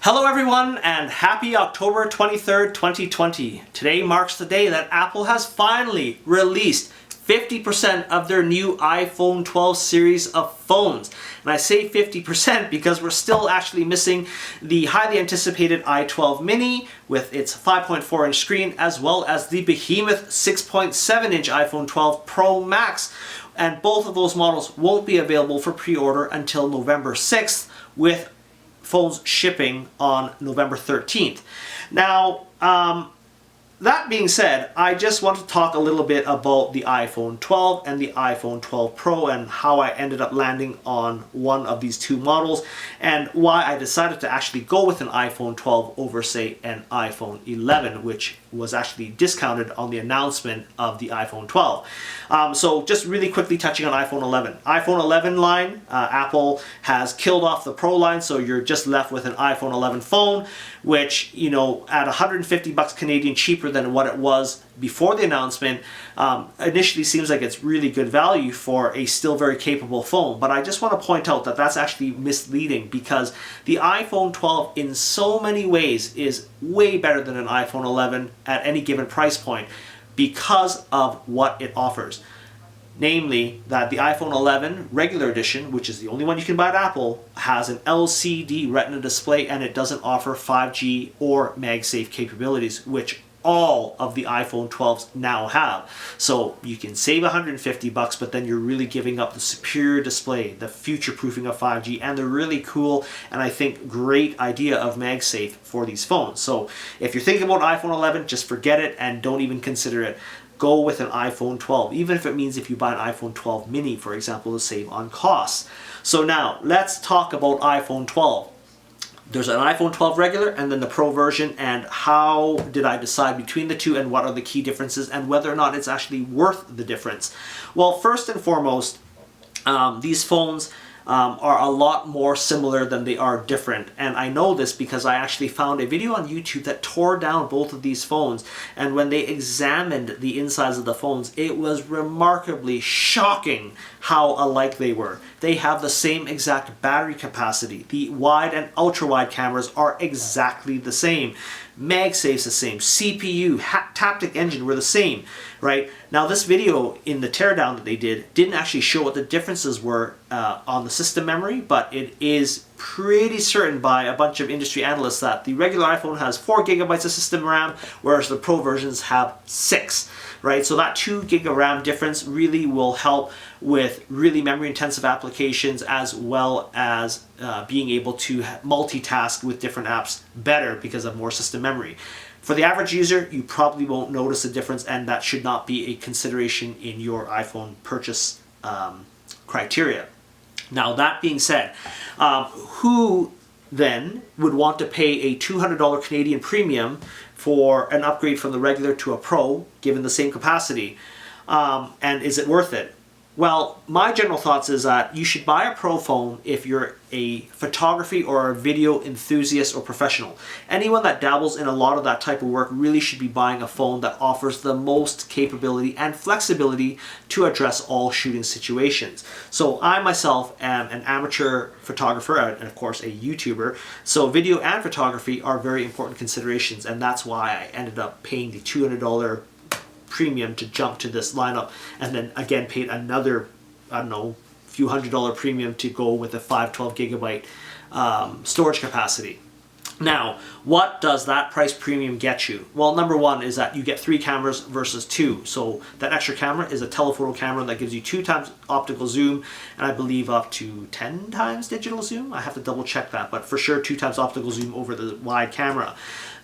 Hello everyone and happy October 23rd, 2020. Today marks the day that Apple has finally released 50% of their new iPhone 12 series of phones. And I say 50% because we're still actually missing the highly anticipated i12 mini with its 5.4-inch screen, as well as the behemoth 6.7-inch iPhone 12 Pro Max. And both of those models won't be available for pre-order until November 6th, with phones shipping on November 13th. Now, that being said, I just want to talk a little bit about the iPhone 12 and the iPhone 12 Pro and how I ended up landing on one of these two models and why I decided to actually go with an iPhone 12 over, say, an iPhone 11, which was actually discounted on the announcement of the iPhone 12. So just really quickly touching on iPhone 11. iPhone 11 line, Apple has killed off the Pro line, so you're just left with an iPhone 11 phone, which, you know, at 150 bucks Canadian cheaper than what it was before the announcement, initially seems like it's really good value for a still very capable phone. But I just want to point out that that's actually misleading, because the iPhone 12 in so many ways is way better than an iPhone 11 at any given price point because of what it offers. Namely, that the iPhone 11 regular edition, which is the only one you can buy at Apple, has an LCD Retina display, and it doesn't offer 5G or MagSafe capabilities, which all of the iPhone 12s now have. So you can save 150 bucks, but then you're really giving up the superior display, the future-proofing of 5G, and the really cool and I think great idea of MagSafe for these phones. So if you're thinking about iPhone 11, just forget it and don't even consider it. Go with an iPhone 12, even if it means if you buy an iPhone 12 mini, for example, to save on costs. So now, let's talk about iPhone 12. There's an iPhone 12 regular and then the Pro version, and how did I decide between the two and what are the key differences and whether or not it's actually worth the difference. Well, first and foremost, these phones are a lot more similar than they are different. And I know this because I actually found a video on YouTube that tore down both of these phones, and when they examined the insides of the phones, it was remarkably shocking how alike they were. They have the same exact battery capacity. The wide and ultra wide cameras are exactly the same. MagSafe's the same. CPU, Taptic engine were the same, right? Now this video in the teardown that they didn't actually show what the differences were on the system memory, but it is pretty certain by a bunch of industry analysts that the regular iPhone has 4 gigabytes of system RAM, whereas the Pro versions have 6, right? So that 2 gig of RAM difference really will help with really memory intensive applications, as well as being able to multitask with different apps better because of more system memory. For the average user, you probably won't notice a difference, and that should not be a consideration in your iPhone purchase criteria. Now, that being said, who then would want to pay a $200 Canadian premium for an upgrade from the regular to a Pro, given the same capacity? And is it worth it? Well, my general thoughts is that you should buy a Pro phone if you're a photography or a video enthusiast or professional. Anyone that dabbles in a lot of that type of work really should be buying a phone that offers the most capability and flexibility to address all shooting situations. So I myself am an amateur photographer and of course a YouTuber, so video and photography are very important considerations, and that's why I ended up paying the $200 premium to jump to this lineup, and then again paid another, I don't know, few $100 premium to go with a 512 gigabyte storage capacity. Now, what does that price premium get you? Well, number one is that you get 3 cameras versus 2. So that extra camera is a telephoto camera that gives you 2 times optical zoom, and I believe up to 10 times digital zoom. I have to double check that, but for sure 2 times optical zoom over the wide camera.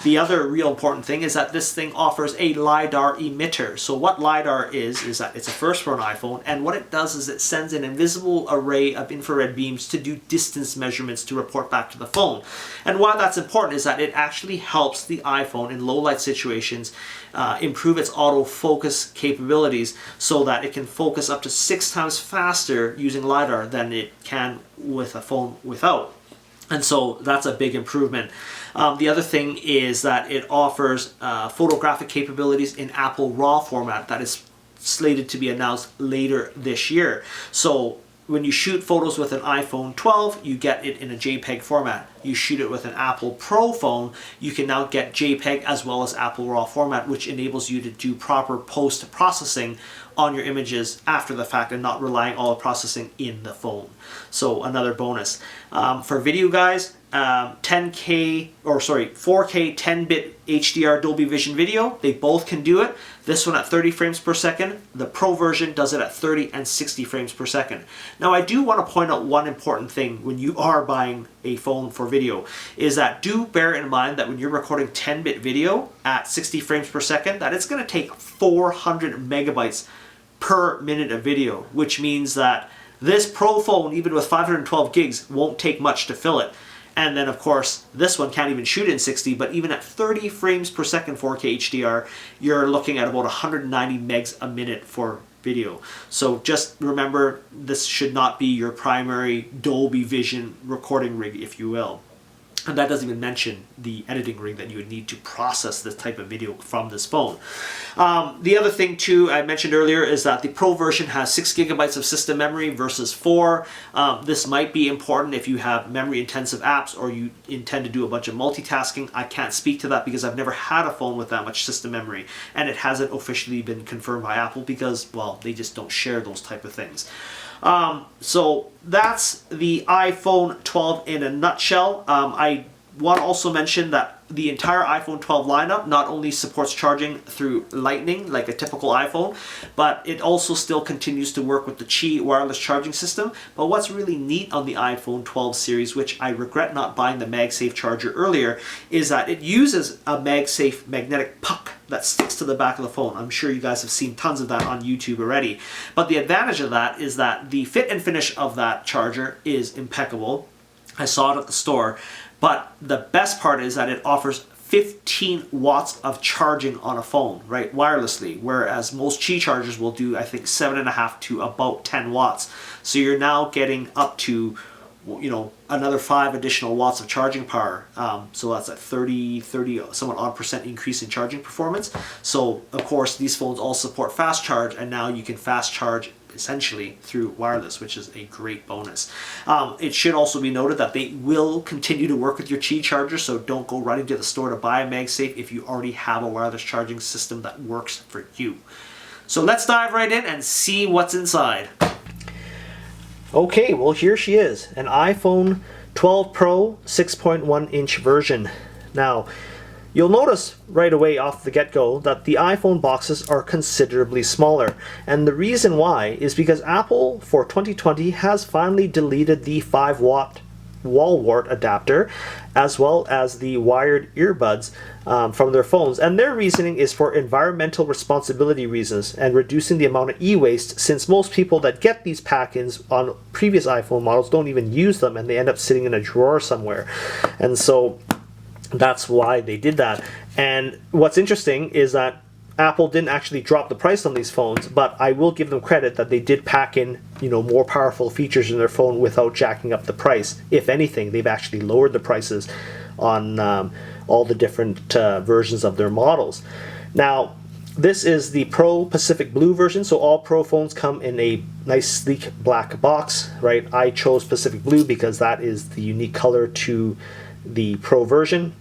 The other real important thing is that this thing offers a LiDAR emitter. So what LiDAR is that it's a first for an iPhone, and what it does is it sends an invisible array of infrared beams to do distance measurements to report back to the phone. And why that's important is that it actually helps the iPhone in low light situations improve its autofocus capabilities, so that it can focus up to 6 times faster using LiDAR than it can with a phone without. And so that's a big improvement. The other thing is that it offers photographic capabilities in Apple RAW format that is slated to be announced later this year. So when you shoot photos with an iPhone 12, you get it in a JPEG format. You shoot it with an Apple Pro phone, you can now get JPEG as well as Apple RAW format, which enables you to do proper post-processing on your images after the fact and not relying all the processing in the phone. So another bonus. For video guys, 4K 10-bit HDR Dolby Vision video, they both can do it. This one at 30 frames per second, the Pro version does it at 30 and 60 frames per second. Now I do want to point out one important thing when you are buying a phone for video, is that do bear in mind that when you're recording 10-bit video at 60 frames per second, that it's going to take 400 megabytes per minute of video, which means that this Pro phone, even with 512 gigs, won't take much to fill it. And then of course, this one can't even shoot in 60, but even at 30 frames per second 4K HDR, you're looking at about 190 megs a minute for video. So just remember, this should not be your primary Dolby Vision recording rig, if you will. And that doesn't even mention the editing rig that you would need to process this type of video from this phone. The other thing too I mentioned earlier is that the Pro version has 6 gigabytes of system memory versus 4. This might be important if you have memory intensive apps or you intend to do a bunch of multitasking. I can't speak to that because I've never had a phone with that much system memory, and it hasn't officially been confirmed by Apple because, well, they just don't share those type of things. So that's the iPhone 12 in a nutshell. I want to also mention that the entire iPhone 12 lineup not only supports charging through Lightning like a typical iPhone, but it also still continues to work with the Qi wireless charging system. But what's really neat on the iPhone 12 series, which I regret not buying the MagSafe charger earlier, is that it uses a MagSafe magnetic puck that sticks to the back of the phone. I'm sure you guys have seen tons of that on YouTube already. But the advantage of that is that the fit and finish of that charger is impeccable. I saw it at the store. But the best part is that it offers 15 watts of charging on a phone, right, wirelessly, whereas most Qi chargers will do, I think, 7.5 to about 10 watts. So you're now getting up to, you know, another 5 additional watts of charging power. So that's a 30 somewhat odd percent increase in charging performance. So of course these phones all support fast charge, and now you can fast charge essentially through wireless, which is a great bonus. It should also be noted that they will continue to work with your Qi charger, so don't go running to the store to buy a MagSafe if you already have a wireless charging system that works for you. So let's dive right in and see what's inside. Okay, well here she is, an iPhone 12 Pro 6.1 inch version. Now, you'll notice right away off the get-go that the iPhone boxes are considerably smaller, and the reason why is because Apple for 2020 has finally deleted the 5-watt wall wart adapter as well as the wired earbuds from their phones, and their reasoning is for environmental responsibility reasons and reducing the amount of e-waste, since most people that get these pack-ins on previous iPhone models don't even use them and they end up sitting in a drawer somewhere. And so that's why they did that. And what's interesting is that Apple didn't actually drop the price on these phones, but I will give them credit that they did pack in, you know, more powerful features in their phone without jacking up the price. If anything, they've actually lowered the prices on all the different versions of their models. Now, this is the Pro Pacific Blue version, so all Pro phones come in a nice sleek black box, right? I chose Pacific Blue because that is the unique color to the Pro version.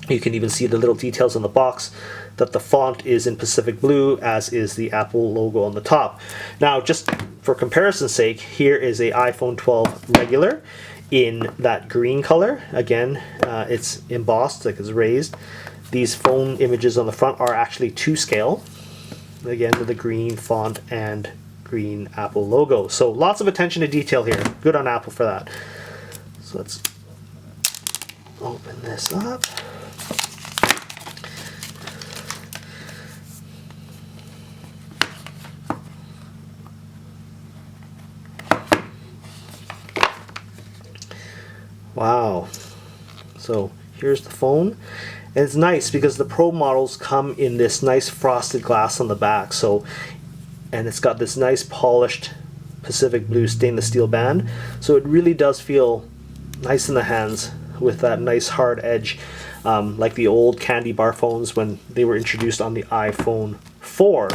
You can even see the little details on the box that the font is in Pacific Blue, as is the Apple logo on the top. Now, just for comparison's sake, here is a iPhone 12 regular in that green color. Again, it's embossed, like it's raised. These phone images on the front are actually to scale, again with the green font and green Apple logo. So lots of attention to detail here. Good on Apple for that. So let's open this up. Wow. So here's the phone. And it's nice because the Pro models come in this nice frosted glass on the back. So, and it's got this nice polished Pacific Blue stainless steel band. So it really does feel nice in the hands with that nice hard edge, like the old candy bar phones when they were introduced on the iPhone 4.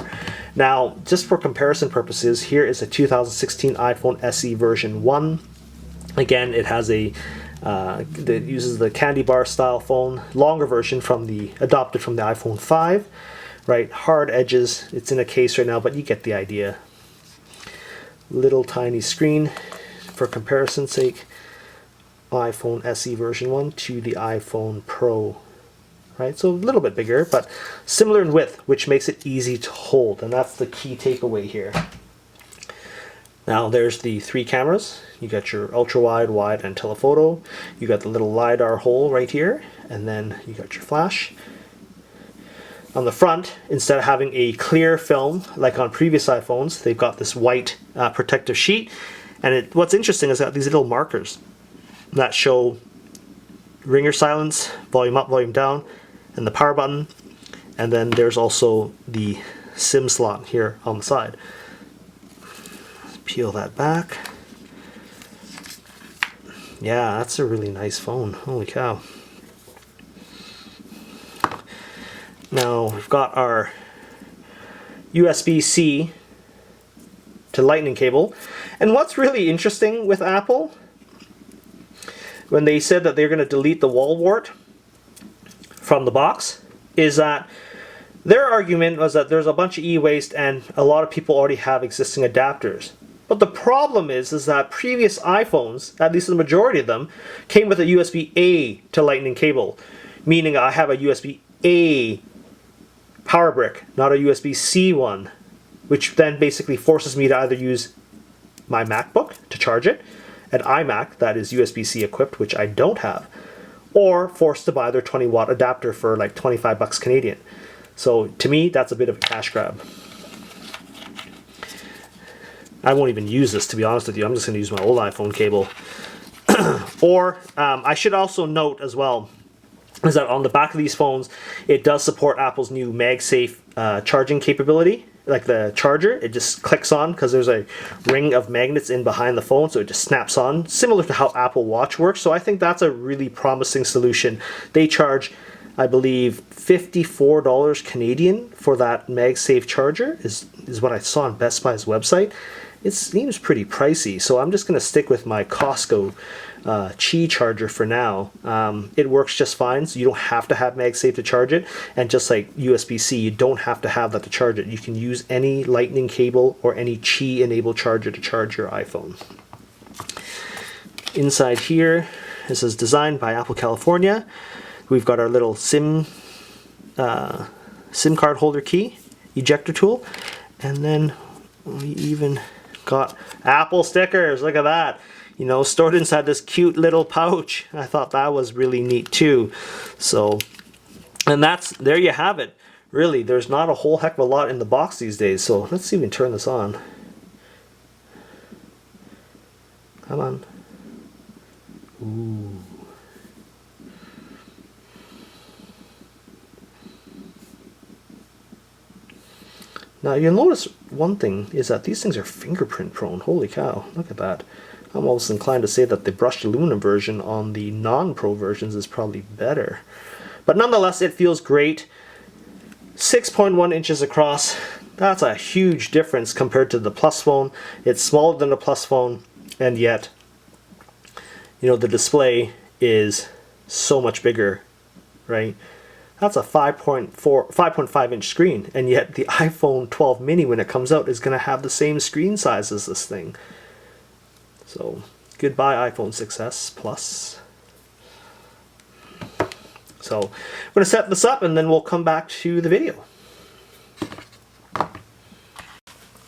Now, just for comparison purposes, here is a 2016 iPhone SE version 1. Again, it has a that uses the candy bar style phone, longer version adopted from the iPhone 5, right? Hard edges. It's in a case right now, but you get the idea. Little tiny screen for comparison's sake. iPhone SE version 1 to the iPhone Pro, right? So a little bit bigger, but similar in width, which makes it easy to hold, and that's the key takeaway here. Now there's the 3 cameras. You got your ultra wide, wide, and telephoto. You got the little LiDAR hole right here, and then you got your flash. On the front, instead of having a clear film like on previous iPhones, they've got this white protective sheet. And what's interesting is that these little markers that show ringer silence, volume up, volume down, and the power button. And then there's also the SIM slot here on the side. Peel that back. Yeah, that's a really nice phone. Holy cow. Now we've got our USB-C to Lightning cable. And what's really interesting with Apple, when they said that they're going to delete the wall wart from the box, is that their argument was that there's a bunch of e-waste and a lot of people already have existing adapters. But the problem is that previous iPhones, at least the majority of them, came with a USB-A to Lightning cable, meaning I have a USB-A power brick, not a USB-C one, which then basically forces me to either use my MacBook to charge it, an iMac that is USB-C equipped, which I don't have, or forced to buy their 20-watt adapter for like 25 bucks Canadian. So to me, that's a bit of a cash grab. I won't even use this, to be honest with you. I'm just going to use my old iPhone cable. Or I should also note as well is that on the back of these phones, it does support Apple's new MagSafe charging capability. Like the charger, it just clicks on because there's a ring of magnets in behind the phone, so it just snaps on, similar to how Apple Watch works. So I think that's a really promising solution. They charge, I believe, $54 Canadian for that MagSafe charger, is what I saw on Best Buy's website. It seems pretty pricey, so I'm just going to stick with my Costco Qi charger for now. It works just fine, so you don't have to have MagSafe to charge it, and just like USB-C, you don't have to have that to charge it. You can use any Lightning cable or any Qi-enabled charger to charge your iPhone. Inside here, this is designed by Apple California. We've got our little SIM card holder key, ejector tool, and then we even got Apple stickers. Look at that. You know, stored inside this cute little pouch. I thought that was really neat too. So, and there you have it. Really, there's not a whole heck of a lot in the box these days. So let's see if we can turn this on. Come on. Ooh. Now you'll notice one thing is that these things are fingerprint prone. Holy cow, look at that. I'm almost inclined to say that the brushed aluminum version on the non-pro versions is probably better. But nonetheless, it feels great. 6.1 inches across. That's a huge difference compared to the Plus phone. It's smaller than the Plus phone, and yet, you know, the display is so much bigger, right? That's a 5.5 inch screen, and yet the iPhone 12 mini, when it comes out, is going to have the same screen size as this thing. So, goodbye iPhone 6s Plus. So, I'm going to set this up and then we'll come back to the video.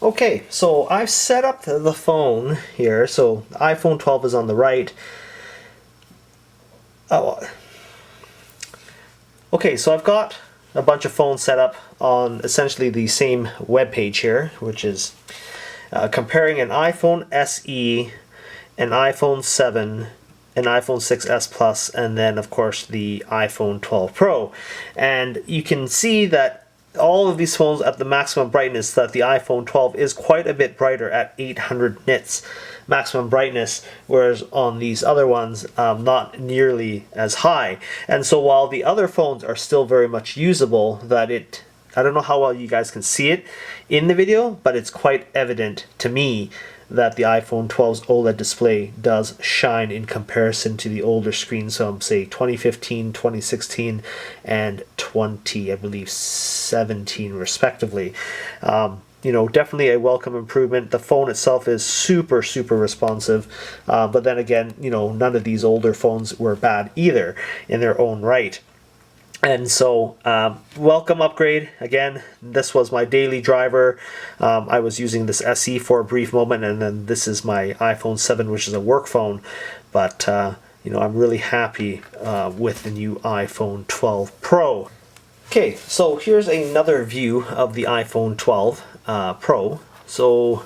Okay, so I've set up the phone here. So, the iPhone 12 is on the right. Okay, so I've got a bunch of phones set up on essentially the same web page here, which is comparing an iPhone SE, an iPhone 7, an iPhone 6s Plus, and then of course the iPhone 12 Pro. And you can see that all of these phones at the maximum brightness, that the iPhone 12 is quite a bit brighter at 800 nits maximum brightness, whereas on these other ones not nearly as high. And so while the other phones are still very much usable, that it I don't know how well you guys can see it in the video, but it's quite evident to me that the iPhone 12's OLED display does shine in comparison to the older screens from, say, 2015, 2016, and 20, I believe, 17 respectively. You know, definitely a welcome improvement. The phone itself is super responsive, but then again, you know, none of these older phones were bad either in their own right. And so, welcome upgrade. Again, this was my daily driver. I was using this SE for a brief moment, and then this is my iPhone 7, which is a work phone. But, you know, I'm really happy with the new iPhone 12 Pro. Okay, so here's another view of the iPhone 12 Pro. So,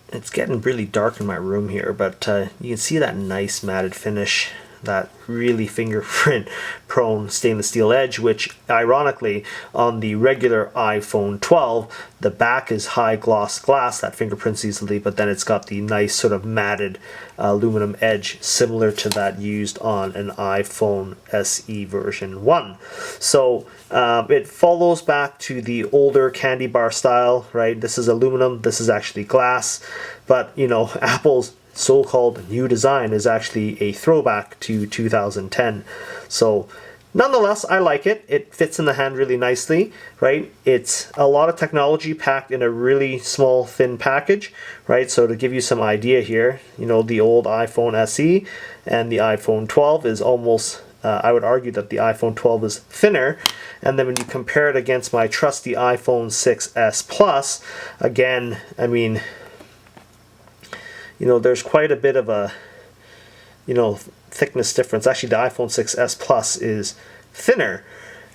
it's getting really dark in my room here, but you can see that nice matted finish, that really fingerprint prone stainless steel edge, which ironically on the regular iPhone 12 the back is high gloss glass that fingerprints easily, but then it's got the nice sort of matted aluminum edge similar to that used on an iPhone SE version 1. So it follows back to the older candy bar style, right? This is aluminum, this is actually glass, but you know, Apple's so-called new design is actually a throwback to 2010. So nonetheless, I like it. It fits in the hand really nicely, right? It's a lot of technology packed in a really small, thin package, right? So to give you some idea here, you know, the old iPhone SE and the iPhone 12 is almost, I would argue that the iPhone 12 is thinner. And then when you compare it against my trusty iPhone 6s Plus, again, I mean, you know, there's quite a bit of a, you know, thickness difference. Actually, the iPhone 6s Plus is thinner,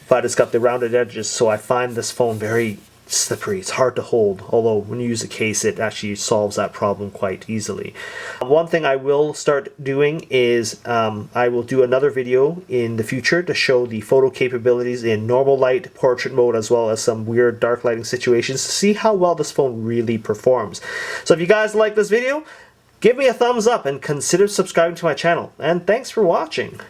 but it's got the rounded edges, so I find this phone very slippery. It's hard to hold, although when you use a case, it actually solves that problem quite easily. One thing I will start doing is I will do another video in the future to show the photo capabilities in normal light, portrait mode, as well as some weird dark lighting situations to see how well this phone really performs. So if you guys like this video, give me a thumbs up and consider subscribing to my channel. And thanks for watching.